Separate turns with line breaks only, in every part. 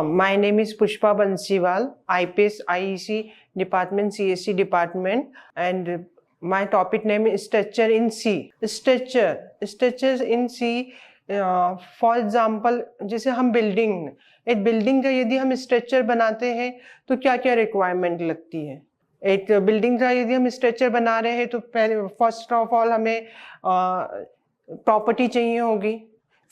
My name is Pushpa Bansiwal, IPS IEC Department, CSC Department, and my topic name is structure in C. Structures in C. For example जैसे हम एक building का यदि हम structure बनाते हैं तो क्या क्या रिक्वायरमेंट लगती है। एक बिल्डिंग का यदि हम स्ट्रक्चर बना रहे हैं तो पहले फर्स्ट ऑफ ऑल हमें प्रॉपर्टी चाहिए होगी,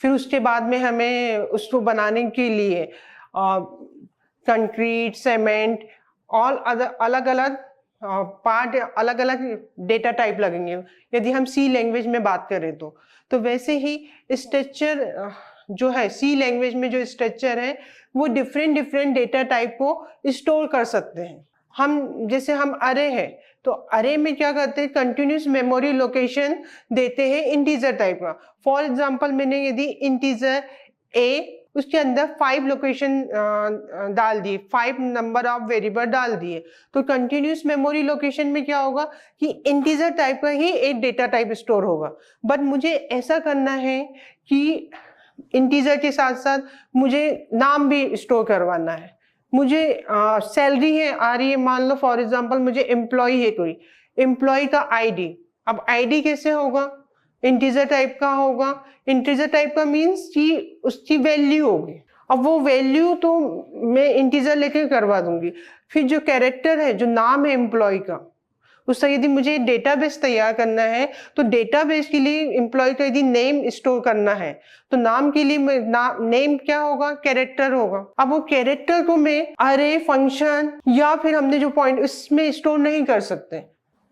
फिर उसके बाद में हमें उसको बनाने के लिए कंक्रीट, सीमेंट और अलग अलग पार्ट, अलग अलग डेटा टाइप लगेंगे यदि हम सी लैंग्वेज में बात करें तो वैसे ही स्ट्रक्चर जो है सी लैंग्वेज में जो स्ट्रक्चर है वो डिफरेंट डेटा टाइप को स्टोर कर सकते हैं। हम अरे है तो अरे में क्या करते हैं, कंटिन्यूस मेमोरी लोकेशन देते हैं इंटीजर टाइप का। फॉर एग्जांपल मैंने यदि इंटीजर ए उसके अंदर 5 लोकेशन डाल दिए, 5 नंबर ऑफ वेरिएबल डाल दिए, तो कंटिन्यूस मेमोरी लोकेशन में क्या होगा कि इंटीजर टाइप का ही एक डेटा टाइप स्टोर होगा। बट मुझे ऐसा करना है कि इंटीजर के साथ साथ मुझे नाम भी स्टोर करवाना है। मुझे सैलरी है आ रही है, मान लो फॉर एग्जांपल मुझे एम्प्लॉय है कोई, एम्प्लॉय का आईडी। अब आईडी कैसे होगा, इंटीजर टाइप का होगा। इंटीजर टाइप का मीन्स कि उसकी वैल्यू होगी। अब वो वैल्यू तो मैं इंटीजर लेके करवा दूंगी। फिर जो कैरेक्टर है, जो नाम है एम्प्लॉय का, उसका यदि मुझे डेटाबेस तैयार करना है तो डेटाबेस के लिए एम्प्लॉय का यदि नेम स्टोर करना है तो नाम के लिए नेम क्या होगा, कैरेक्टर होगा। अब वो कैरेक्टर को मैं अरे, फंक्शन या फिर हमने जो पॉइंट उसमें स्टोर नहीं कर सकते।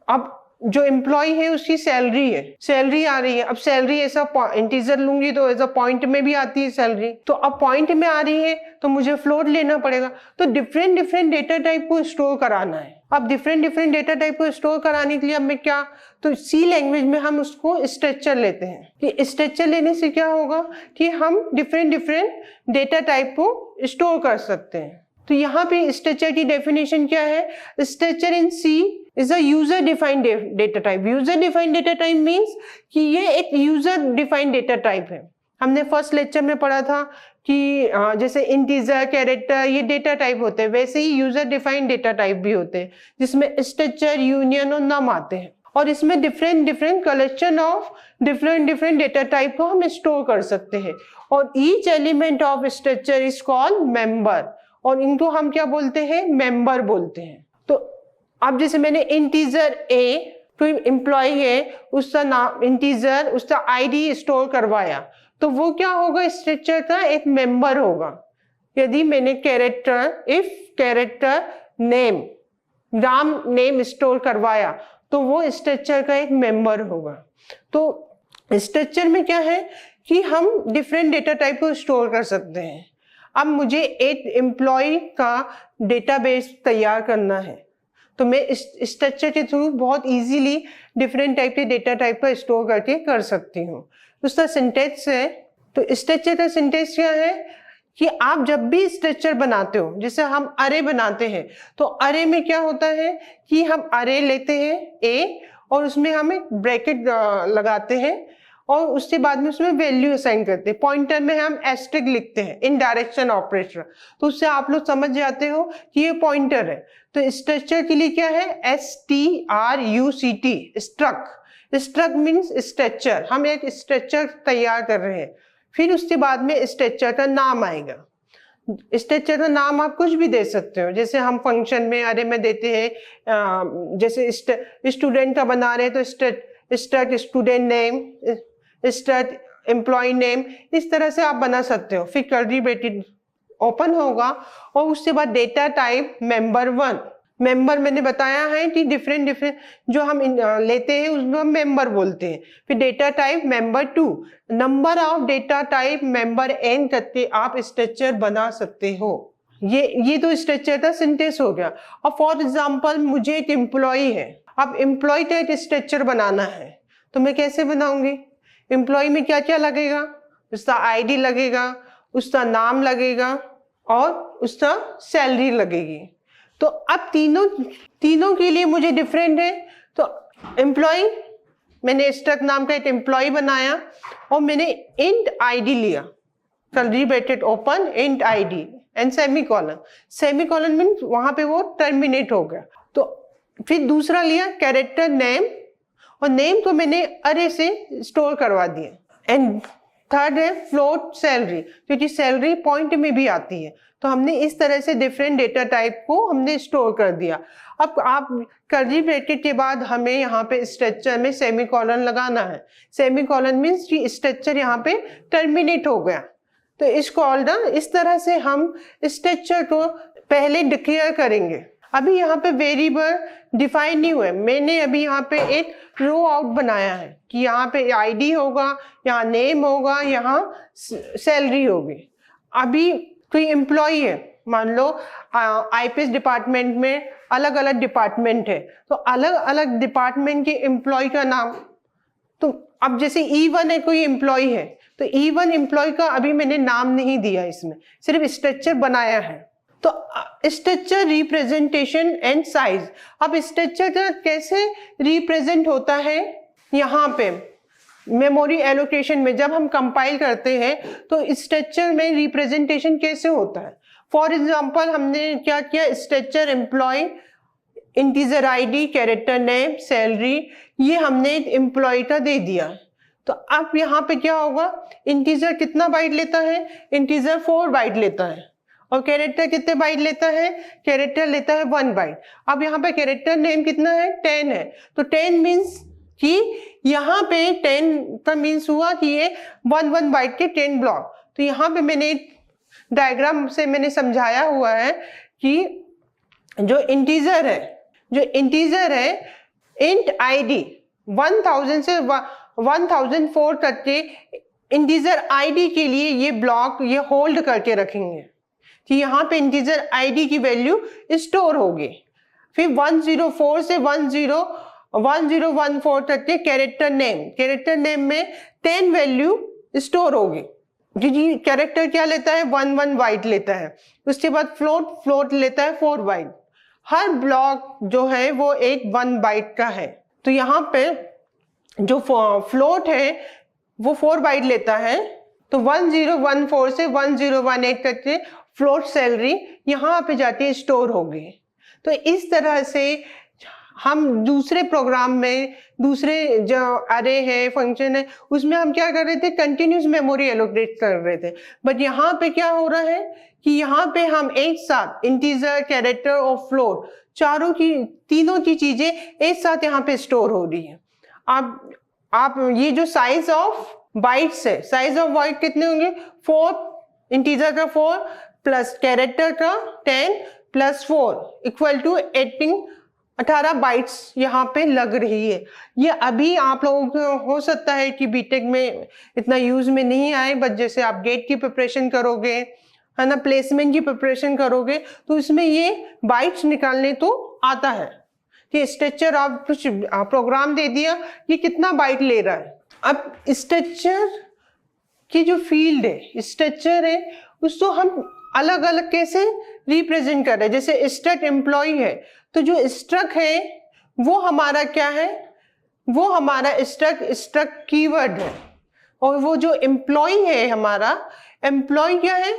अब जो एम्प्लॉय है उसकी सैलरी है, सैलरी आ रही है। अब सैलरी ऐसा इंटीजर लूंगी तो ऐसा पॉइंट में भी आती है सैलरी, तो अब पॉइंट में आ रही है तो मुझे फ्लोट लेना पड़ेगा। तो डिफरेंट डेटा टाइप को स्टोर कराना है। अब डिफरेंट डेटा टाइप को स्टोर कराने के लिए हमें क्या, तो सी लैंग्वेज में हम उसको स्ट्रक्चर लेते हैं। कि स्ट्रक्चर लेने से क्या होगा कि हम डिफरेंट डेटा टाइप को स्टोर कर सकते हैं। तो यहाँ पे स्ट्रक्चर की डेफिनेशन क्या है, structure in C is a user defined data type. User defined data type means कि ये एक यूजर डिफाइंड डेटा टाइप है। हमने फर्स्ट लेक्चर में पढ़ा था कि जैसे इंटीजर, कैरेक्टर ये डेटा टाइप होते हैं, वैसे ही यूजर डिफाइंड डेटा टाइप भी होते हैं जिसमें स्ट्रक्चर, यूनियन और नम आते हैं। और इसमें different collection of different data type को हम स्टोर कर सकते हैं। और each element of structure is called member, और इनको हम क्या बोलते हैं, मेंबर बोलते हैं। तो अब जैसे मैंने इंटीजर ए, कोई एम्प्लॉय है उसका नाम इंटीजर, उसका आईडी स्टोर करवाया, तो वो क्या होगा, स्ट्रक्चर का एक मेंबर होगा। यदि मैंने कैरेक्टर, इफ कैरेक्टर नेम, नाम नेम स्टोर करवाया तो वो स्ट्रक्चर का एक मेंबर होगा। तो स्ट्रक्चर में क्या है कि हम डिफरेंट डेटा टाइप को स्टोर कर सकते हैं। अब मुझे एक एम्प्लॉय का डेटाबेस तैयार करना है तो मैं इस स्ट्रक्चर के थ्रू बहुत इजीली डिफरेंट टाइप के डेटा टाइप का स्टोर करके कर सकती हूँ। उसका सिंटेक्स है, तो स्ट्रक्चर का सिंटेक्स क्या है कि आप जब भी स्ट्रक्चर बनाते हो, जैसे हम अरे बनाते हैं तो अरे में क्या होता है कि हम अरे लेते हैं ए और उसमें हम एक ब्रैकेट लगाते हैं और उसके बाद में उसमें वैल्यू असाइन करते हैं। पॉइंटर में हम एस्ट्रिक लिखते हैं, इन डायरेक्शन ऑपरेटर, तो उससे आप लोग समझ जाते हो कि ये पॉइंटर है। तो स्ट्रक्चर के लिए क्या है, STRUCT, स्ट्रक मीन्स स्ट्रक्चर। हम एक स्ट्रक्चर तैयार कर रहे हैं, फिर उसके बाद में स्ट्रक्चर का नाम आएगा। स्ट्रक्चर का नाम आप कुछ भी दे सकते हो, जैसे हम फंक्शन में अरे में देते हैं, जैसे स्टूडेंट का बना रहे हैं तो struct student name, struct employee name, इस तरह से आप बना सकते हो। फिर कर्ली ब्रैकेट ओपन होगा और उसके बाद डेटा टाइप मेंबर 1। मेंबर मैंने बताया है कि डिफरेंट जो हम लेते हैं उसमें हम मेंबर बोलते हैं। फिर data type member 2, number of data type member n करके आप स्ट्रक्चर बना सकते हो। ये तो स्ट्रक्चर का सिंटेक्स हो गया। अब फॉर एग्जांपल मुझे एक एम्प्लॉय है, अब एम्प्लॉय का एक स्ट्रक्चर बनाना है तो मैं कैसे बनाऊंगी, एम्प्लॉय में क्या क्या लगेगा, उसका आईडी लगेगा, उसका नाम लगेगा और उसका सैलरी लगेगी। तो अब तीनों के लिए मुझे डिफरेंट है। तो एम्प्लॉय, मैंने स्ट्रक नाम का एक एम्प्लॉय बनाया और मैंने इंट आईडी लिया, curly bracket open, int ID and semicolon means वहां पे वो टर्मिनेट हो गया। तो फिर दूसरा लिया कैरेक्टर नेम, और नेम को मैंने अरे से स्टोर करवा दिया। एंड थर्ड है फ्लोट सैलरी, क्योंकि सैलरी पॉइंट में भी आती है। तो हमने इस तरह से डिफरेंट डेटा टाइप को हमने स्टोर कर दिया। अब आप कर्ली ब्रैकेट के बाद हमें यहाँ पे स्ट्रक्चर में सेमीकोलन लगाना है। सेमीकोलन मीन्स कि स्ट्रक्चर यहाँ पे टर्मिनेट हो गया। तो इस तरह से हम स्ट्रक्चर को पहले डिक्लेयर करेंगे। अभी यहाँ पे वेरिएबल डिफाइन नहीं हुए, मैंने अभी यहाँ पे एक रो आउट बनाया है कि यहाँ पे आईडी होगा, यहाँ नेम होगा, यहाँ सैलरी होगी। अभी कोई एम्प्लॉय है, मान लो आईपीएस डिपार्टमेंट में अलग अलग डिपार्टमेंट है, तो अलग अलग डिपार्टमेंट के एम्प्लॉय का नाम, तो अब जैसे E1 है, कोई एम्प्लॉय है, तो E1 एम्प्लॉय का अभी मैंने नाम नहीं दिया, इसमें सिर्फ स्ट्रक्चर बनाया है। तो स्ट्रक्चर रिप्रेजेंटेशन एंड साइज, अब स्ट्रक्चर का कैसे रिप्रेजेंट होता है, यहाँ पे मेमोरी एलोकेशन में जब हम कंपाइल करते हैं तो स्ट्रक्चर में रिप्रेजेंटेशन कैसे होता है। फॉर एग्जांपल हमने क्या किया, structure employee, integer ID, character name, salary, ये हमने एम्प्लॉय का दे दिया। तो अब यहाँ पे क्या होगा, इंटीजर कितना बाइट लेता है, इंटीजर 4 बाइट लेता है, और कैरेक्टर कितने बाइट लेता है, कैरेक्टर लेता है 1 बाइट। अब यहाँ पे कैरेक्टर नेम कितना है, 10 है, तो 10 मीन्स कि यहाँ पे 10 का मीन्स हुआ कि ये 1 बाइट के 10 ब्लॉक। तो यहाँ पे मैंने डायग्राम से मैंने समझाया हुआ है कि जो इंटीजर है इंट आईडी 1000 से 1004 तक के इंटीजर आईडी के लिए ये ब्लॉक ये होल्ड करके रखेंगे कि यहाँ पे इंटीजर आईडी की वैल्यू स्टोर होगी। फिर 104 से 1014 तक के कैरेक्टर नेम में 10 वैल्यू स्टोर होगी, जी कैरेक्टर क्या लेता है, 1 बाइट लेता है। उसके बाद फ्लोट लेता है 4 बाइट। हर ब्लॉक जो है वो एक 1 बाइट का है। तो यहाँ पे जो फ्लोट है वो 4 बाइट लेता है, तो 1014 से 1018 तक के फ्लोट सैलरी यहाँ पे जाती है स्टोर होगी। तो इस तरह से हम दूसरे प्रोग्राम में दूसरे जो अरे है फंक्शन है उसमें हम क्या कर रहे थे, कंटिन्यूस मेमोरी एलोकेट कर रहे थे। बट यहाँ पे क्या हो रहा है कि यहाँ पे हम एक साथ इंटीजर, कैरेक्टर और फ्लोट तीनों की चीजें एक साथ यहाँ पे स्टोर हो रही है। आप ये जो साइज ऑफ बाइट्स है, साइज ऑफ बाइट कितने होंगे, 4, इंटीजर का 4 प्लस कैरेक्टर का 10 प्लस 4 इक्वल टू 18 बाइट्स यहाँ पे लग रही है। ये अभी आप लोगों को हो सकता है कि बीटेक में इतना यूज में नहीं आए, बट जैसे आप गेट की प्रिपरेशन करोगे, है ना, प्लेसमेंट की प्रिपरेशन करोगे, तो इसमें ये बाइट्स निकालने तो आता है कि स्ट्रक्चर आप कुछ प्रोग्राम दे दिया कि कितना बाइट ले रहा है। अब स्ट्रक्चर की जो फील्ड है, स्ट्रक्चर है, उसको हम अलग अलग कैसे रिप्रेजेंट कर रहे हैं। जैसे स्ट्रक्ट एम्प्लॉय है, तो जो स्ट्रक्ट है वो हमारा क्या है, वो हमारा स्ट्रक्ट कीवर्ड है, और वो जो एम्प्लॉय है हमारा एम्प्लॉय क्या है,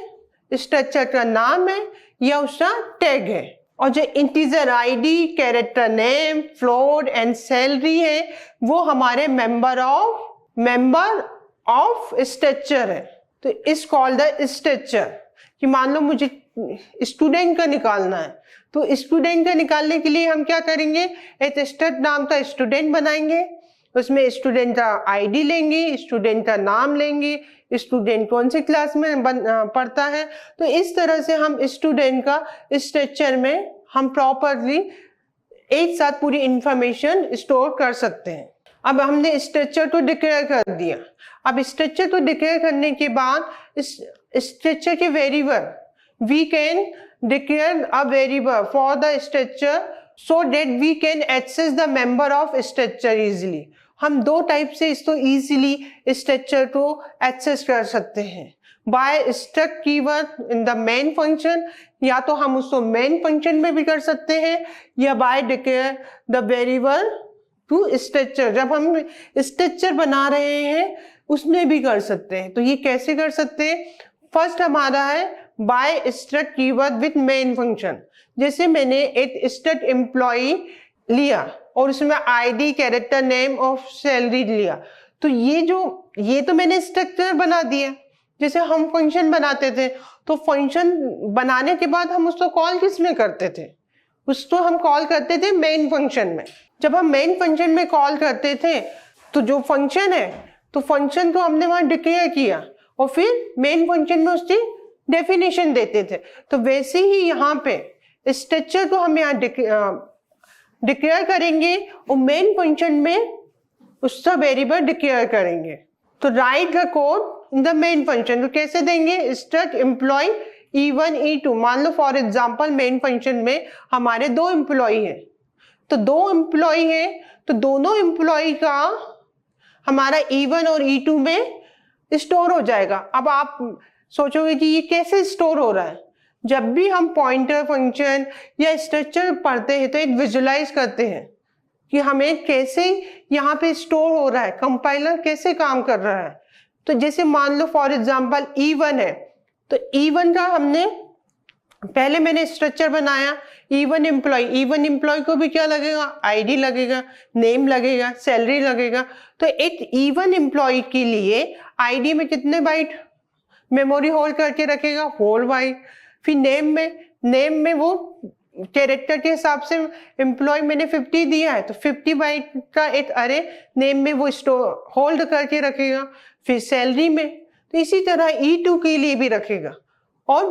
स्ट्रक्चर का नाम है या उसका टैग है। और जो integer ID, character name, float and salary है वो हमारे मेंबर ऑफ स्ट्रक्चर है। तो इस कॉल्ड द स्ट्रक्चर कि मान लो मुझे स्टूडेंट का निकालना है, तो स्टूडेंट का निकालने के लिए हम क्या करेंगे, एक स्ट्रक्ट नाम का स्टूडेंट बनाएंगे, उसमें स्टूडेंट का आईडी लेंगे, स्टूडेंट का नाम लेंगे, स्टूडेंट कौन से क्लास में पढ़ता है। तो इस तरह से हम स्टूडेंट का स्ट्रक्चर में हम प्रॉपरली एक साथ पूरी इंफॉर्मेशन स्टोर कर सकते हैं। अब हमने स्ट्रक्चर को डिक्लेयर कर दिया। अब स्ट्रक्चर को डिक्लेयर करने के बाद स्ट्रक्चर के variable we can declare a variable for the structure so that we can access the member of structure easily. हम 2 टाइप से इसको इजीली स्ट्रक्चर को एक्सेस कर सकते हैं, by struct keyword in the main function, या तो हम उसको मेन फंक्शन में भी कर सकते हैं, या by declare the variable to structure, जब हम स्ट्रक्चर बना रहे हैं उसमें भी कर सकते हैं। तो ये कैसे कर सकते हैं, फर्स्ट हमारा है by struct keyword with main function. जैसे मैंने एक स्ट्रक्ट एम्प्लॉय लिया और उसमें आईडी, कैरेक्टर नेम और सैलरी लिया, तो ये तो मैंने स्ट्रक्चर बना दिया। जैसे हम फंक्शन बनाते थे, तो फंक्शन बनाने के बाद हम उसको कॉल किस में करते थे? उसको हम कॉल करते थे मेन फंक्शन में। जब हम मेन फंक्शन में कॉल करते थे तो जो फंक्शन है, तो फंक्शन को हमने वहां डिक्लेयर किया और फिर मेन फंक्शन में उसकी डेफिनेशन देते थे। तो वैसे ही यहाँ पे स्ट्रक्चर को हम यहाँ डिक्लेयर करेंगे और मेन फंक्शन में उसका वेरिएबल डिक्लेयर करेंगे। तो write the code in the main function. तो कैसे देंगे? Struct employee E1 E2। मान लो फॉर एग्जांपल मेन फंक्शन में हमारे 2 एम्प्लॉय हैं, तो 2 एम्प्लॉय हैं, तो दोनों एम्प्लॉय का हमारा E1 और E2 में स्टोर हो जाएगा। अब आप सोचोगे कि ये कैसे स्टोर हो रहा है? जब भी हम पॉइंटर फंक्शन या स्ट्रक्चर पढ़ते हैं तो एक विजुलाइज करते हैं कि हमें कैसे यहाँ पे स्टोर हो रहा है, कंपाइलर कैसे काम कर रहा है। तो जैसे मान लो फॉर एग्जांपल E1 है, तो E1 का हमने पहले मैंने स्ट्रक्चर बनाया E1 एम्प्लॉय को भी क्या लगेगा? आईडी लगेगा, नेम लगेगा, सैलरी लगेगा। तो एक E1 एम्प्लॉय के लिए आईडी में कितने बाइट मेमोरी होल्ड करके रखेगा? 4 बाइट। फिर नेम में वो कैरेक्टर के हिसाब से एम्प्लॉय मैंने 50 दिया है, तो 50 बाइट का एक अरे नेम में वो स्टोर होल्ड करके रखेगा। फिर सैलरी में, तो इसी तरह E2 के लिए भी रखेगा। और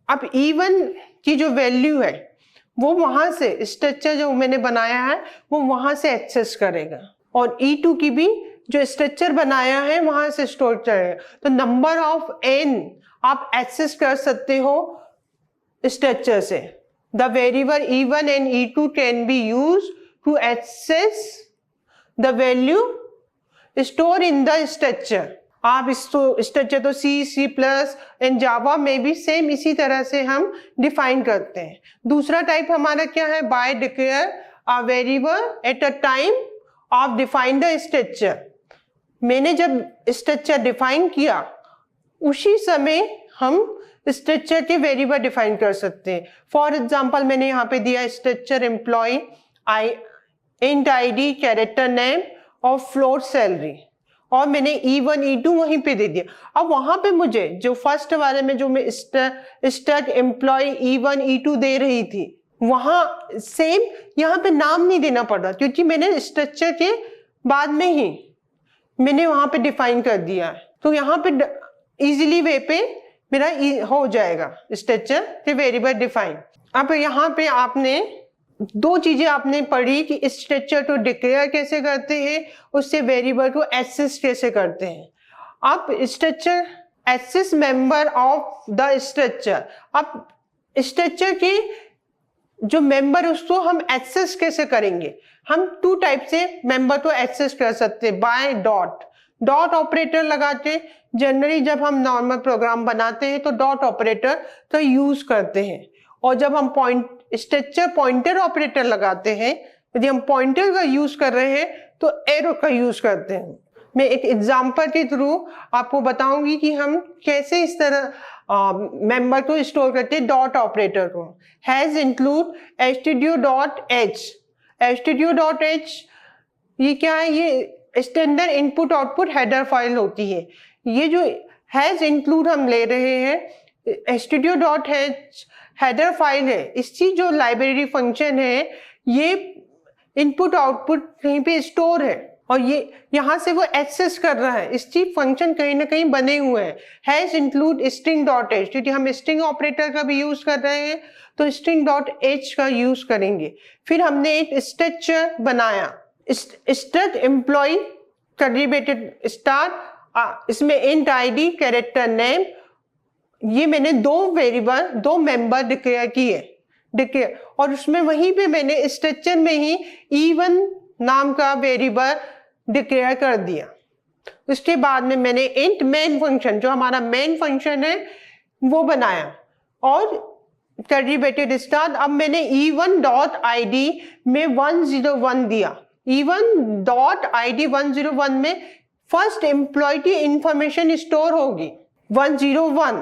अब E1 की जो वैल्यू है वो वहां से स्ट्रक्चर जो मैंने बनाया है वो वहां से एक्सेस करेगा, और E2 की भी जो स्ट्रक्चर बनाया है वहां से स्टोर करेगा। तो नंबर ऑफ n आप एक्सेस कर सकते हो स्ट्रक्चर से। The variable E1 and E2 can be used to access the value store in the structure. आप इसको स्ट्रक्चर तो C++ एंड जावा में भी सेम इसी तरह से हम डिफाइन करते हैं। दूसरा टाइप हमारा क्या है? By declare a variable at a time of define the structure. मैंने जब स्ट्रक्चर डिफाइन किया उसी समय हम स्ट्रक्चर के वेरिएबल डिफाइन कर सकते हैं। फॉर एग्जांपल मैंने यहाँ पे दिया structure employee int ID, character name और फ्लोट सैलरी, और मैंने E1 E2 वहीं पे दे दिया। अब वहां पे मुझे जो फर्स्ट वाले में जो मैं स्ट्रक्ट एम्प्लॉय E1 E2 दे रही थी, वहां सेम यहाँ पे नाम नहीं देना पड़ रहा, क्योंकि मैंने स्ट्रक्चर के बाद में ही मैंने वहां पे डिफाइन कर दिया है। तो यहाँ पे इजीली वे पे मेरा हो जाएगा स्ट्रक्चर के वेरिएबल डिफाइन। अब यहाँ पे आपने 2 चीजें आपने पढ़ी कि स्ट्रक्चर को डिक्लेयर कैसे करते हैं, उससे वेरिएबल को एक्सेस कैसे करते हैं। अब structure access member of the structure. अब स्ट्रक्चर के जो मेंबर उसको हम एक्सेस कैसे करेंगे? हम 2 टाइप से मेंबर को एक्सेस कर सकते हैं। बाय डॉट ऑपरेटर लगाते। जनरली जब हम नॉर्मल प्रोग्राम बनाते हैं तो डॉट ऑपरेटर का यूज करते हैं, और जब हम स्ट्रक्चर पॉइंटर ऑपरेटर लगाते हैं, यदि हम पॉइंटर का यूज कर रहे हैं तो एरो का यूज करते हैं। मैं एक एग्जांपल के थ्रू आपको बताऊंगी कि हम कैसे इस तरह मेंबर को स्टोर करते हैं डॉट ऑपरेटर को। Has include stdio.h। stdio.h ये क्या है? ये standard input output header file होती है। ये जो हैज इंक्लूड हम ले रहे हैं stdio.h हेडर फाइल है, इसकी जो लाइब्रेरी फंक्शन है ये इनपुट आउटपुट कहीं पे स्टोर है, और ये यहाँ से वो एक्सेस कर रहा है। इसकी फंक्शन कहीं ना कहीं बने हुए हैं। हैज इंक्लूड string.h, क्योंकि हम स्ट्रिंग ऑपरेटर का भी यूज कर रहे हैं तो string.h का यूज करेंगे। फिर हमने एक स्ट्रक्चर बनाया स्ट्रक्ट एम्प्लॉय कंट्रीब्यूटेड स्टार, इसमें इंट आईडी, कैरेक्टर नेम, ये मैंने 2 वेरिएबल 2 मेंबर डिक्लेयर किए, और उसमें वहीं पे मैंने स्ट्रक्चर में ही E1 नाम का वेरिएबल डिक्लेयर कर दिया। उसके बाद में मैंने इंट मेन फंक्शन, जो हमारा मेन फंक्शन है, वो बनाया और कंट्रीब्यूटेड स्टार। अब मैंने E1.id में 101 दिया। E1.id 101 में फर्स्ट एम्प्लॉय की इंफॉर्मेशन स्टोर होगी 101,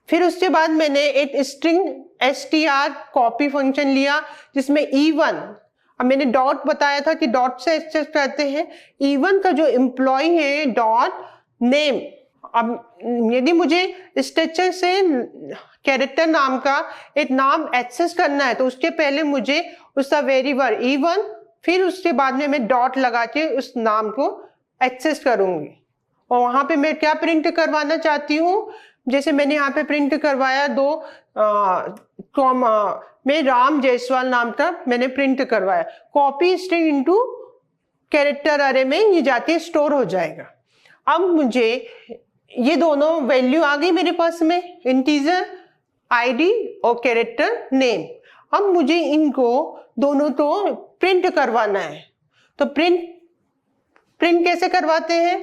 फिर उसके बाद मैंने एक स्ट्रिंग str कॉपी फंक्शन लिया जिसमें e1, अब मैंने डॉट बताया था कि डॉट से एक्सेस करते हैं, e1 का जो एम्प्लॉय है डॉट नेम। अब यदि मुझे स्ट्रक्चर से कैरेक्टर नाम का एक नाम एक्सेस करना है तो उसके पहले मुझे उसका वेरिएबल e1, फिर उसके बाद में मैं डॉट लगा के उस नाम को एक्सेस करूंगी। और वहां पे मैं क्या प्रिंट करवाना चाहती हूँ, जैसे मैंने यहाँ पे प्रिंट करवाया मैं राम जायसवाल नाम का मैंने प्रिंट करवाया, कॉपी स्ट्रिंग इनटू कैरेक्टर अरे में ये जाके स्टोर हो जाएगा। अब मुझे ये दोनों वैल्यू आ गई मेरे पास में, इंटीजर आईडी और कैरेक्टर नेम। अब मुझे इनको दोनों तो प्रिंट करवाना है, तो प्रिंट कैसे करवाते हैं,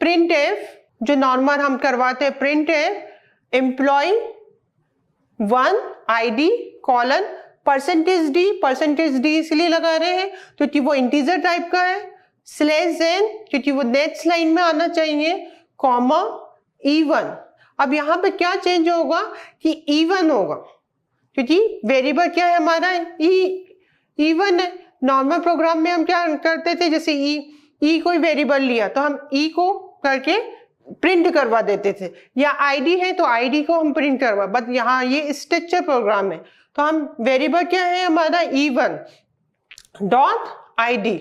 प्रिंट एफ जो नॉर्मल हम करवाते हैं, print f employee 1 ID colon percentage d इसलिए लगा रहे हैं क्योंकि वो इंटीजर टाइप का है, स्लैश n क्योंकि वो नेक्स्ट लाइन में आना चाहिए, कॉमा e1। अब यहाँ पे क्या चेंज होगा कि e1 होगा क्योंकि वेरिएबल क्या है हमारा e1 है। नॉर्मल प्रोग्राम में हम क्या करते थे, जैसे ई कोई वेरिएबल लिया तो हम ई को करके प्रिंट करवा देते थे, या आईडी है तो आईडी को हम प्रिंट करवा, बट यहाँ ये स्ट्रक्चर प्रोग्राम है तो हम वेरिएबल क्या है हमारा e1 डॉट आईडी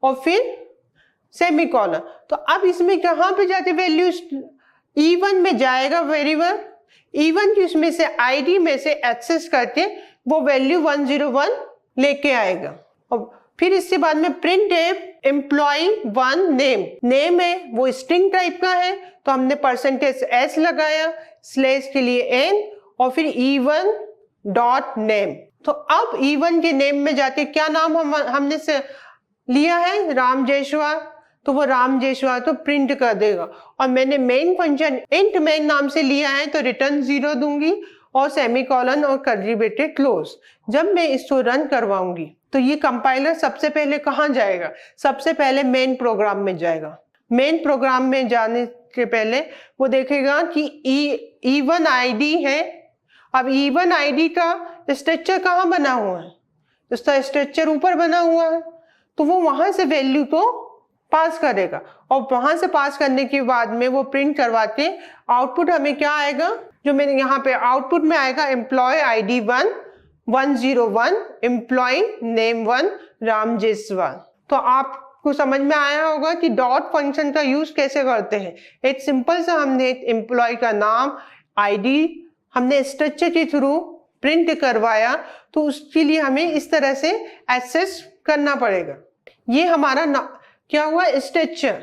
और फिर सेमीकोलन। तो अब इसमें कहाँ पे जाते वैल्यू e1 में जाएगा वेरिएबल e1 की उसमें से आईडी में से एक्सेस करके वो वैल्यू 101 लेके आएगा। और फिर इसके बाद में प्रिंट एम्प्लॉय 1 नेम है वो स्ट्रिंग टाइप का है तो हमने परसेंटेज s लगाया, स्लैश के लिए n और फिर e1 डॉट नेम। तो अब e1 के नेम में जाके क्या नाम हमने से लिया है, राम जायसवाल, तो वो राम जायसवाल तो प्रिंट कर देगा। और मैंने मेन फंक्शन इंट मेन नाम से लिया है तो रिटर्न 0 दूंगी और सेमीकोलन और कर्ली ब्रैकेट क्लोज। जब मैं इसको रन करवाऊंगी तो ये कंपाइलर सबसे पहले कहाँ जाएगा, सबसे पहले मेन प्रोग्राम में जाएगा। मेन प्रोग्राम में जाने के पहले वो देखेगा कि e1 आईडी है। अब e1 आईडी का स्ट्रक्चर कहाँ बना हुआ है, उसका स्ट्रक्चर ऊपर बना हुआ है तो वो वहां से वैल्यू को पास करेगा और वहां से पास करने के बाद में वो प्रिंट करवा के आउटपुट हमें क्या आएगा, जो मैंने यहाँ पे आउटपुट में आएगा employee ID 101 employee name 1 Ram Jaiswal. तो आपको समझ में आया होगा कि डॉट फंक्शन का यूज कैसे करते हैं। एक सिंपल सा हमने एक एम्प्लॉय का नाम आईडी हमने स्ट्रक्चर के थ्रू प्रिंट करवाया तो उसके लिए हमें इस तरह से एक्सेस करना पड़ेगा। ये हमारा क्या हुआ स्ट्रक्चर।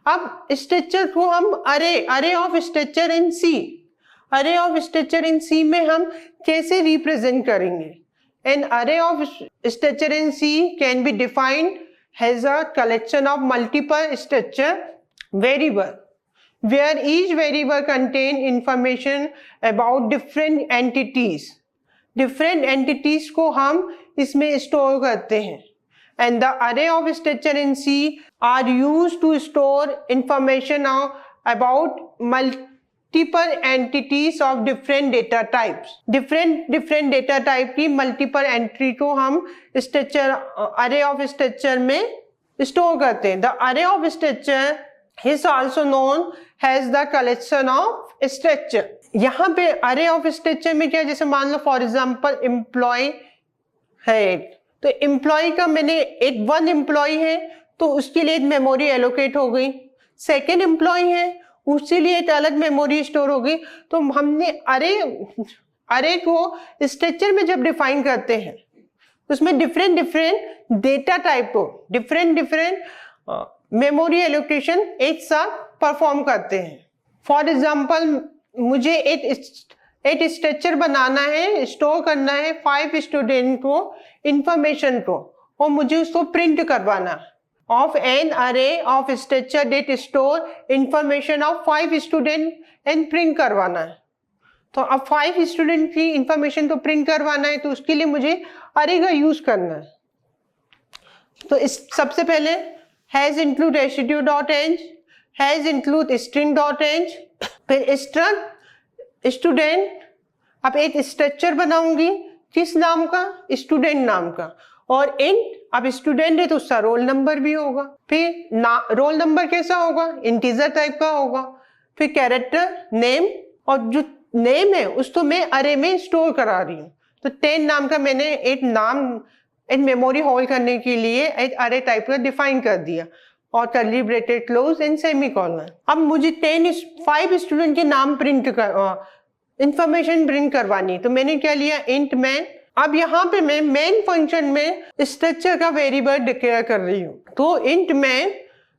अब स्ट्रक्चर को हम अरे ऑफ स्ट्रक्चर इन सी, अरे ऑफ स्ट्रक्चर इन सी में हम कैसे रिप्रेजेंट करेंगे। An array of structure in C can be defined has a collection of multiple structure variable where each variable contain information about different entities. Different entities को हम इसमें store करते हैं। And the array of structure in C are used to store information about multiple entities of different data types. Different data type की multiple entry को हम structure array of structure में store करते हैं। The array of structure is also known as the collection of structure. यहाँ पे array of structure में क्या, जैसे मान लो फॉर एग्जाम्पल एम्प्लॉय है तो एम्प्लॉय का मैंने एक 1 एम्प्लॉय है तो उसके लिए एक मेमोरी एलोकेट हो गई, सेकेंड एम्प्लॉय है उसके लिए एक अलग मेमोरी स्टोर हो गई। तो हमने अरे को स्ट्रक्चर में जब डिफाइन करते हैं उसमें डिफरेंट डेटा टाइप को डिफरेंट मेमोरी एलोकेशन एक साथ परफॉर्म करते हैं। फॉर एग्जाम्पल मुझे एक स्ट्रक्चर बनाना है, स्टोर करना है 5 स्टूडेंट को इंफॉर्मेशन को और मुझे उसको प्रिंट करवाना of an array of structure that store information of 5 student and print करवाना है। तो अब 5 स्टूडेंट की इंफॉर्मेशन को प्रिंट करवाना है तो उसके लिए मुझे अरे का यूज करना है। तो इस सबसे पहले हैज इंक्लूड रेसिड्यू डॉट एंज, हैज इंक्लूड स्ट्रिंग डॉट एंज, फिर स्ट्रक्ट स्टूडेंट, अब एक स्ट्रक्चर बनाऊंगी किस नाम का, स्टूडेंट नाम का, और इंट, अब स्टूडेंट है तो उसका रोल नंबर भी होगा। फिर रोल नंबर कैसा होगा, इंटीजर टाइप का होगा। फिर कैरेक्टर नेम, और जो नेम है उसको मैं अरे में स्टोर करा रही हूँ, तो 10 नाम का मैंने एक नाम एक मेमोरी होल्ड करने के लिए एक अरे टाइप का डिफाइन कर दिया, और curly bracket close and semicolon. अब मुझे 5 स्टूडेंट के नाम प्रिंट कर इंफॉर्मेशन प्रिंट करवानी, तो मैंने क्या लिया, इंट मैन। अब यहाँ पे मैं मेन फंक्शन में स्ट्रक्चर का वेरिएबल डिक्लेयर कर रही हूँ, तो इंट मैन,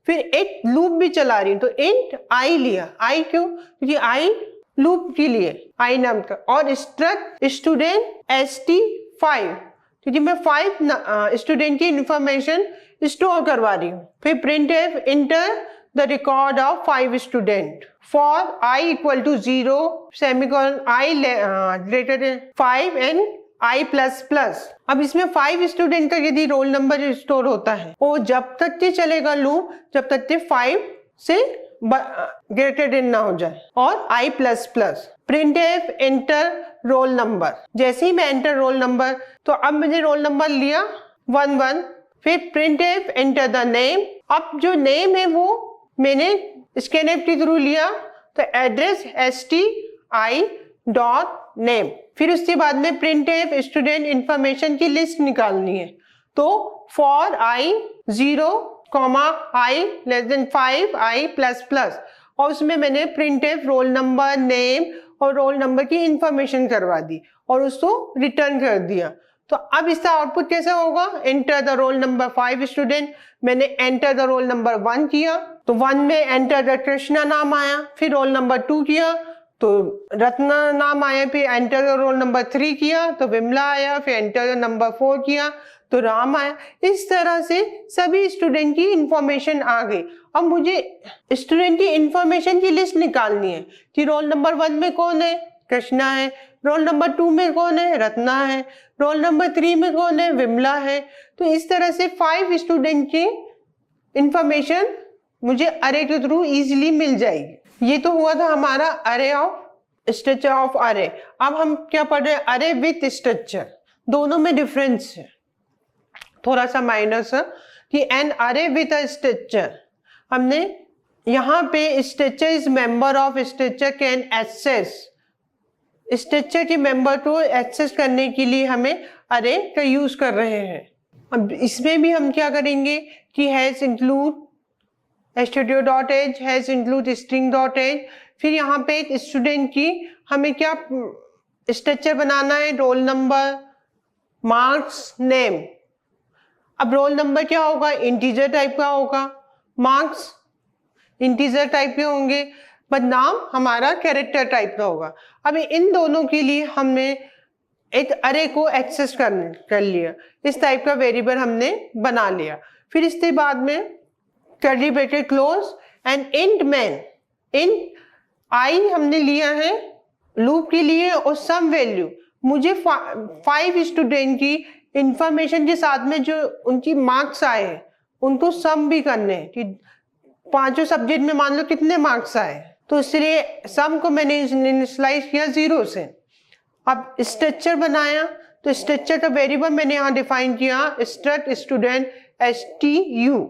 फिर एक लूप भी चला रही हूँ, तो इंट आई लिया। आई क्यों, क्योंकि आई लूप के लिए आई नाम का, और स्ट्रक्ट स्टूडेंट st5, क्योंकि मैं 5 स्टूडेंट की इंफॉर्मेशन स्टोर करवा रही हूँ। फिर printf enter the record of 5 student for i equal to 0 semicolon i greater than 5 and i plus plus. अब इसमें 5 स्टूडेंट का यदि रोल नंबर स्टोर होता है, वो जब तक के चलेगा लूप जब तक के 5 से ग्रेटर देन ना हो जाए, और i plus plus. printf enter roll number, जैसे ही मैं एंटर रोल नंबर, तो अब मैंने रोल नंबर लिया 11। फिर printf एंटर द नेम, अब जो नेम है वो मैंने स्कैनफ के थ्रू लिया, तो एड्रेस sti डॉट नेम। फिर उसके बाद में printf स्टूडेंट इंफॉर्मेशन की लिस्ट निकालनी है, तो for i 0, i less than 5 i plus plus, और उसमें मैंने printf रोल नंबर, नेम और रोल नंबर की इंफॉर्मेशन करवा दी और उसको रिटर्न कर दिया। तो अब इसका आउटपुट कैसा होगा, enter the roll number 5 student, मैंने एंटर द रोल नंबर 1 किया, तो 1 में एंटर द कृष्णा नाम आया। फिर रोल नंबर 2 किया तो रत्ना नाम आया। फिर एंटर द रोल नंबर 3 किया तो विमला आया। फिर एंटर द नंबर 4 किया तो राम आया। इस तरह से सभी स्टूडेंट की इंफॉर्मेशन आ गई। अब मुझे स्टूडेंट की इंफॉर्मेशन की लिस्ट निकालनी है कि रोल नंबर 1 में कौन है, कृष्णा है। रोल नंबर 2 में कौन है, रत्ना है। रोल नंबर 3 में कौन है, विमला है। तो इस तरह से 5 स्टूडेंट की इंफॉर्मेशन मुझे अरे के थ्रू इजीली मिल जाएगी। ये तो हुआ था हमारा अरे ऑफ स्ट्रक्चर ऑफ अरे। अब हम क्या पढ़ रहे हैं, अरे विथ स्ट्रक्चर। दोनों में डिफरेंस है थोड़ा सा माइनर सा, कि एन अरे विथ अ स्ट्रक्चर। हमने यहाँ पे structure is member of structure can access, structure के मेंबर को एक्सेस करने के लिए हमें अरे का यूज कर रहे हैं। अब इसमें भी हम क्या करेंगे कि has include studio.h, has include string.h। फिर यहाँ पे एक स्टूडेंट की हमें क्या स्ट्रक्चर बनाना है, रोल नंबर, मार्क्स, नेम। अब रोल नंबर क्या होगा, इंटीजर टाइप का होगा, मार्क्स इंटीजर टाइप के होंगे, बट नाम हमारा कैरेक्टर टाइप का होगा। अब इन दोनों के लिए हमने एक अरे को एक्सेस कर लिया, इस टाइप का वेरिएबल हमने बना लिया। फिर इसके बाद में curly bracket close and int main, int i हमने लिया है लूप के लिए और सम वैल्यू। मुझे 5 स्टूडेंट की इंफॉर्मेशन के साथ में जो उनकी मार्क्स आए हैं उनको सम भी करने हैं कि 5 सब्जेक्ट में मान लो कितने मार्क्स आए, तो इसलिए सम को मैंने इनिशियलाइज किया 0 से। अब स्ट्रक्चर बनाया तो स्ट्रक्चर का वेरिएबल मैंने यहाँ डिफाइन किया स्ट्रक्ट स्टूडेंट stu,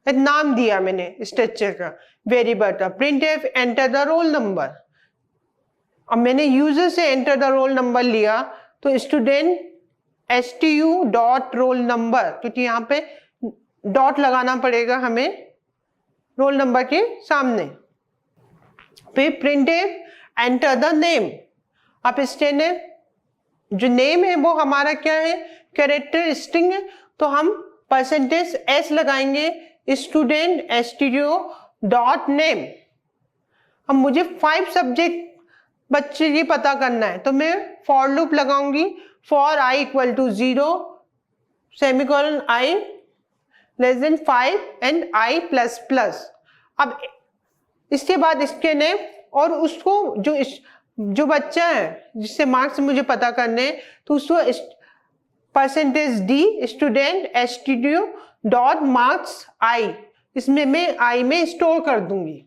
एक नाम दिया मैंने स्ट्रक्चर का वेरिएबल का। printf enter the roll number. अब मैंने यूजर से एंटर द रोल नंबर लिया तो student stu dot roll number, क्योंकि यहाँ पे डॉट लगाना पड़ेगा हमें रोल नंबर के सामने। फिर printf एंटर द नेम। अब स्टैंडर्ड जो नेम है वो हमारा क्या है, कैरेक्टर स्ट्रिंग है, तो हम %s लगाएंगे स्टूडेंट studio डॉट नेम। अब मुझे 5 सब्जेक्ट बच्चे की पता करना है तो मैं फॉर लूप लगाऊंगी, for i equal to 0 semicolon i less than 5 and i plus plus. अब इसके बाद इसके नेम और उसको जो बच्चा है जिससे मार्क्स मुझे पता करने हैं तो उसको %d student studio dot marks i, इसमें मैं i में स्टोर कर दूंगी।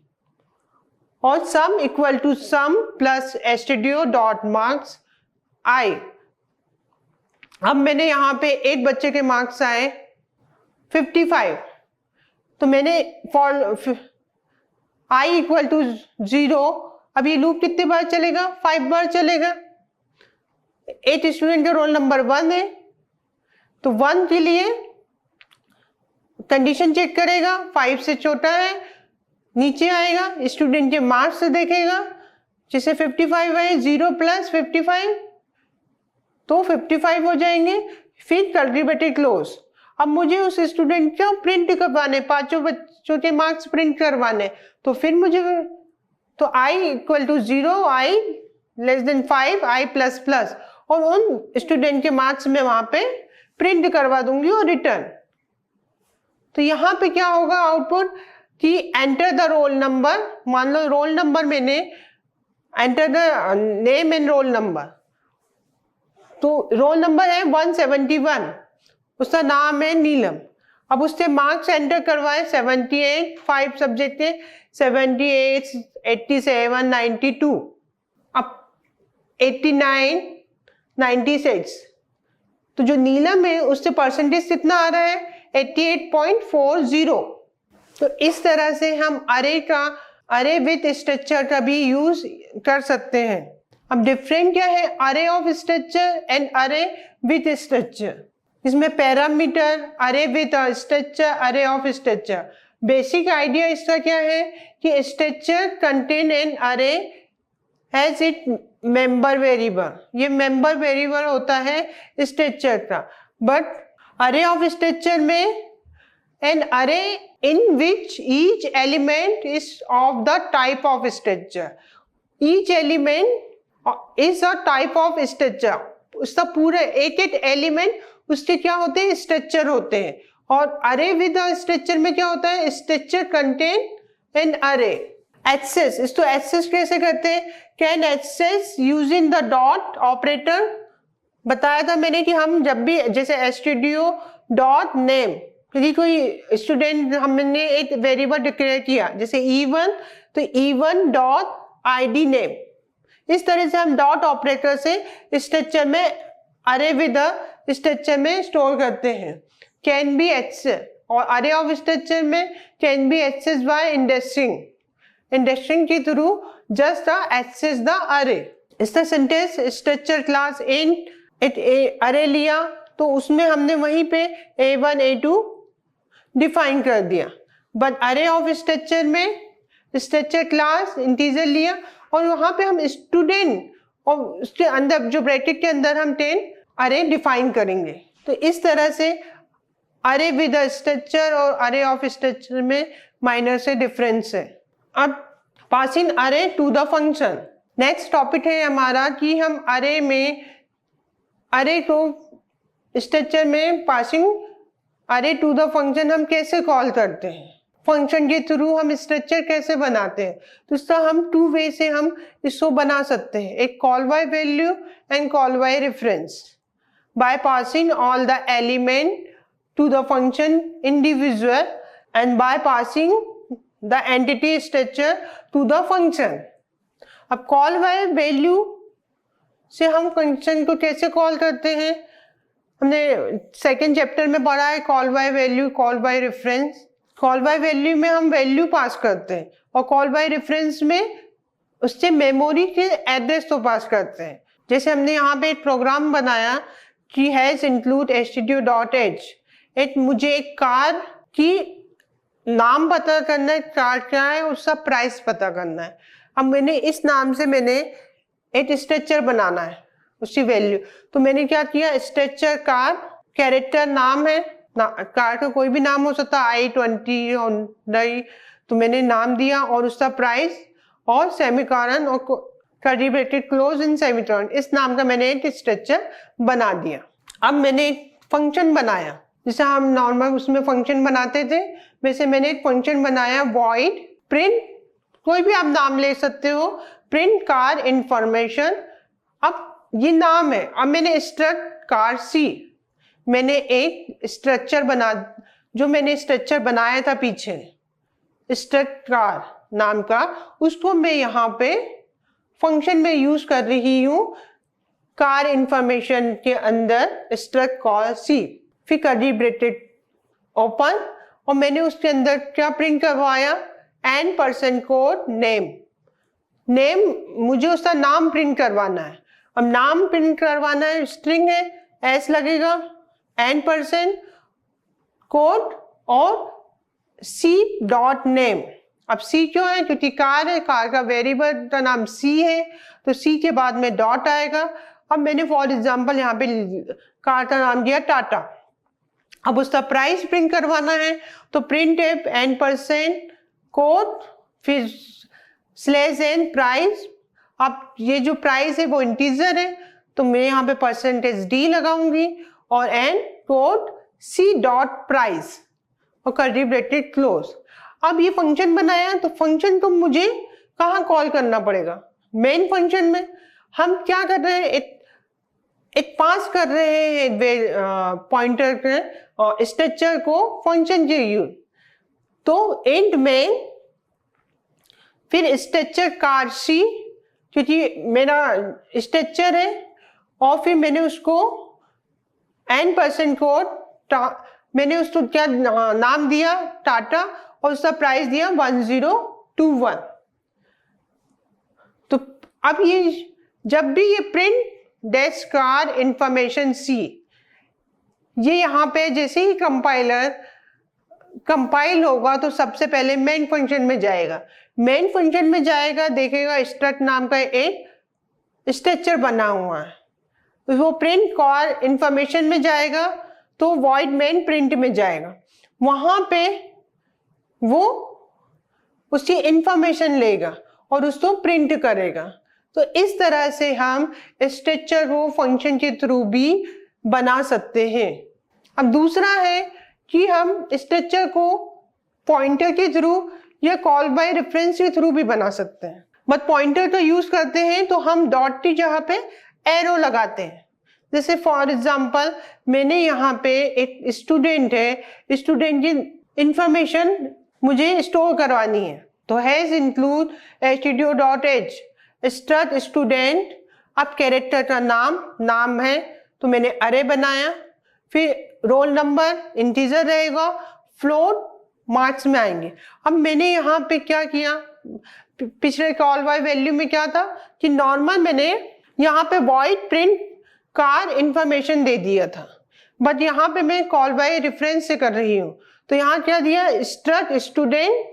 और sum equal to sum plus S T D O dot marks i. अब मैंने यहाँ पे एक बच्चे के मार्क्स आए 55, तो मैंने फॉर आई इक्वल टू 0, अब ये लूप कितने बार चलेगा? 5 बार चलेगा। 8 स्टूडेंट का रोल नंबर 1 है, तो 1 के लिए कंडीशन चेक करेगा, 5 से छोटा है, नीचे आएगा, स्टूडेंट के मार्क्स से देखेगा, जैसे 55 है, 0 प्लस 55 तो 55 हो जाएंगे। फिर कर्ली ब्रैकेट क्लोज। अब मुझे उस स्टूडेंट को प्रिंट करवाने, 5 बच्चों के मार्क्स प्रिंट करवाने, तो फिर मुझे तो i equal to 0, i less than 5, i plus plus, और उन स्टूडेंट के मार्क्स में वहां पे प्रिंट करवा दूंगी और रिटर्न। तो यहाँ पे क्या होगा आउटपुट कि एंटर द रोल नंबर। मान लो रोल नंबर मैंने enter the name and roll number, तो रोल नंबर है 171, उसका नाम है नीलम। अब उससे मार्क्स एंटर करवाए 78, 5 सब्जेक्ट के 78, 87, 92, अब 89, 96, तो जो नीलम है उससे परसेंटेज कितना आ रहा है? 88.40। तो इस तरह से हम अरे विथ स्ट्रक्चर का भी यूज कर सकते हैं। अब डिफरेंट क्या है अरे ऑफ स्ट्रक्चर एंड अरे विथ स्ट्रक्चर? इसमें पैरामीटर, अरे विथ स्ट्रक्चर, अरे ऑफ स्ट्रक्चर। बेसिक आइडिया इसका क्या है कि स्ट्रक्चर कंटेन एन अरे एज इट मेंबर वेरिएबल। ये मेंबर वेरिएबल होता है स्ट्रक्चर का, बट अरे ऑफ स्ट्रक्चर में an array in which each element is of the type of structure. Each element is a type of structure. उसका पूरा एक एक एलिमेंट उसके क्या होते हैं? स्ट्रक्चर होते हैं। और अरे विद स्ट्रक्चर में क्या होता है? Structure contain an array. Access, इसको एक्सेस कैसे करते हैं? Can access using the dot operator. बताया था मैंने कि हम जब भी जैसे एसटीडीओ डॉट नेम, यदि कोई स्टूडेंट हमने एक वेरिएबल डिक्लेयर किया जैसे E1, तो E1 डॉट ID नेम, इस तरह से हम डॉट ऑपरेटर से स्ट्रक्चर में अरे विद स्ट्रक्चर में स्टोर करते हैं। कैन बी एक्सेस, और अरे ऑफ स्ट्रक्चर में can be access by indexing. Indexing के through just access the array. इसका सेंटेंस स्ट्रक्चर क्लास इंट अरे लिया, तो उसमें हमने वहीं पे A1 A2 डिफाइन कर दिया। बट अरे ऑफ स्ट्रक्चर में स्ट्रक्चर क्लास इंटीजर लिया और वहां पे हम स्टूडेंट और उसके अंदर जो ब्रैकेट के अंदर हम 10 अरे डिफाइन करेंगे। तो इस तरह से अरे विद स्ट्रक्चर और अरे ऑफ स्ट्रक्चर में माइनर से डिफरेंस है। अब passing array to the function, next topic है हमारा कि हम अरे में अरे को स्ट्रक्चर में passing array to the function हम कैसे कॉल करते हैं, फंक्शन के थ्रू हम स्ट्रक्चर कैसे बनाते हैं। तो इसका हम 2 वे से हम इसको बना सकते हैं, एक call by value and call by reference. By passing all the element to the function individual and by passing the entity structure to the function. अब कॉल बाय वैल्यू से हम फंक्शन को कैसे कॉल करते हैं, हमने सेकेंड चैप्टर में पढ़ा है call by value, call by reference. Call by value में हम वैल्यू पास करते हैं और कॉल बाय रेफरेंस में उससे मेमोरी के एड्रेस को पास करते हैं। जैसे हमने यहाँ पे एक प्रोग्राम बनाया कि हैज इंक्लूड stdio.h, एक मुझे एक कार की नाम पता करना है, कार क्या है, उसका प्राइस पता करना है। अब मैंने इस नाम से मैंने एक स्ट्रक्चर बनाना है उसकी वैल्यू, तो मैंने क्या किया, स्ट्रक्चर कार, कैरेक्टर नाम है, कार का कोई भी नाम हो सकता है, i20 Hyundai, तो मैंने नाम दिया और उसका प्राइस और सेमीकोलन और curly bracket close in semicolon, इस नाम का मैंने एक स्ट्रक्चर बना दिया। अब मैंने एक फंक्शन बनाया जैसे हम नॉर्मल उसमें फंक्शन बनाते थे, वैसे मैंने एक फंक्शन बनाया वॉइड प्रिंट, कोई भी आप नाम ले सकते हो, प्रिंट कार इंफॉर्मेशन। अब ये नाम है, अब मैंने स्ट्रक्ट कार सी, मैंने एक स्ट्रक्चर बना, जो मैंने स्ट्रक्चर बनाया था पीछे स्ट्रक्ट कार, नाम का, उसको मैं यहाँ पे फंक्शन में यूज कर रही हूँ कार इंफॉर्मेशन के अंदर स्ट्रक्ट कॉल सी, फिर कर्ली ब्रैकेट ओपन, और मैंने उसके अंदर क्या प्रिंट करवाया, an person code name. Name मुझे उसका नाम प्रिंट करवाना है। अब नाम प्रिंट करवाना है, स्ट्रिंग है, एस लगेगा, एन पर्सन कोड और सी डॉट नेम। अब सी क्यों है, क्योंकि कार है, कार का वेरिएबल का नाम सी है, तो सी के बाद में डॉट आएगा। अब मैंने फॉर एग्जांपल यहाँ पे कार का नाम दिया टाटा। अब उसका प्राइस प्रिंट करवाना है, तो प्रिंट एन परसेंट कोड फिर स्लैश एन प्राइस। अब ये जो प्राइस है वो इंटीजर है, तो मैं यहाँ पे परसेंटेज डी लगाऊंगी और n code c dot price और कर्ली ब्रैकेट क्लोज। अब ये फंक्शन बनाया, तो फंक्शन को मुझे कहाँ कॉल करना पड़ेगा, मेन फंक्शन में। हम क्या कर रहे हैं, एक पास कर रहे हैं पॉइंटर के स्ट्रक्चर को फंक्शन के यूज। तो इंट मेन फिर स्ट्रक्चर कार सी, क्योंकि मेरा स्ट्रक्चर है, और फिर मैंने उसको एन परसेंट कोड, मैंने उसको क्या नाम दिया टाटा, और उसका प्राइस दिया 1021। तो अब ये जब भी ये प्रिंट डैश कार इंफॉर्मेशन सी, ये यहाँ पे जैसे ही कंपाइल होगा तो सबसे पहले मेन फंक्शन में जाएगा। मेन फंक्शन में जाएगा, देखेगा स्ट्रक्ट नाम का एक स्ट्रक्चर बना हुआ है, तो वो प्रिंट कार इंफॉर्मेशन में जाएगा, तो वॉइड मेन प्रिंट में जाएगा, वहां पे वो उसकी इंफॉर्मेशन लेगा और उसको प्रिंट करेगा। तो इस तरह से हम स्ट्रक्चर को फंक्शन के थ्रू भी बना सकते हैं। अब दूसरा है कि हम स्ट्रक्चर को पॉइंटर के थ्रू या कॉल बाय रेफरेंस के थ्रू भी बना सकते हैं। बट पॉइंटर का यूज करते हैं तो हम डॉट की जगह पे एरो लगाते हैं। जैसे फॉर एग्जांपल मैंने यहाँ पे एक स्टूडेंट है, स्टूडेंट की इंफॉर्मेशन मुझे स्टोर करवानी है, तो has include stdio.h struct student. अब कैरेक्टर का नाम है, तो मैंने अरे बनाया, फिर रोल नंबर इंटीजर रहेगा, फ्लोट मार्क्स में आएंगे। अब मैंने यहाँ पे क्या किया, पिछले कॉल बाय वैल्यू में क्या था कि नॉर्मल मैंने यहाँ पे वॉइड प्रिंट कार इंफॉर्मेशन दे दिया था, बट यहाँ पे मैं कॉल बाय रेफरेंस से कर रही हूँ, तो यहाँ क्या दिया स्ट्रक्ट स्टूडेंट,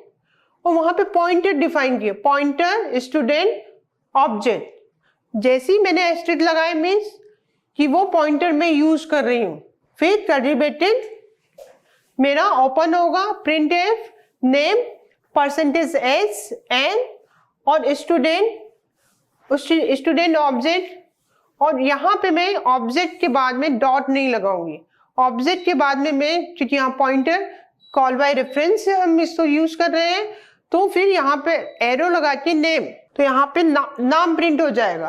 और वहां पे पॉइंटर डिफाइन किया, पॉइंटर स्टूडेंट ऑब्जेक्ट। जैसे ही मैंने एस्टेरिस्क लगाए मीन्स कि वो पॉइंटर में यूज कर रही हूँ। फिर कर्ली ब्रैकेट मेरा ओपन होगा, print f name percentage s n और स्टूडेंट ऑब्जेक्ट, और यहाँ पे मैं ऑब्जेक्ट के बाद में डॉट नहीं लगाऊंगी। ऑब्जेक्ट के बाद में मैं, क्योंकि यहाँ पॉइंटर कॉल बाय रेफरेंस से हम इसको यूज कर रहे हैं, तो फिर यहाँ पे एरो लगा के नेम, तो यहाँ पे नाम प्रिंट हो जाएगा,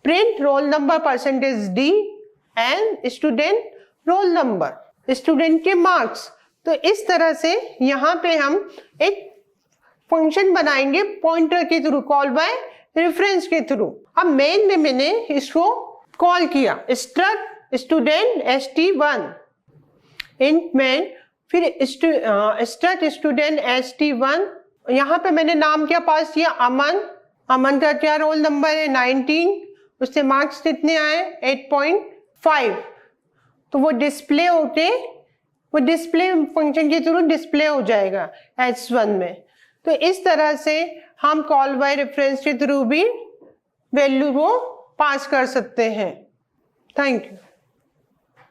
print roll number percentage D and student roll number, student के मार्क्स। तो इस तरह से यहाँ पे हम एक फंक्शन बनाएंगे पॉइंटर के थ्रू, कॉल बाय रेफरेंस के थ्रू। अब मेन में मैंने इसको कॉल किया struct student st1 int main, फिर स्ट्रक्ट स्टूडेंट st1, यहाँ पे मैंने नाम क्या पास किया अमन, अमन का क्या रोल नंबर है 19, उससे मार्क्स कितने आए 8.5, तो वो डिस्प्ले होके वो डिस्प्ले फंक्शन के थ्रू डिस्प्ले हो जाएगा h1 में। तो इस तरह से हम कॉल बाय रेफरेंस के थ्रू भी वैल्यू को पास कर सकते हैं। Thank you.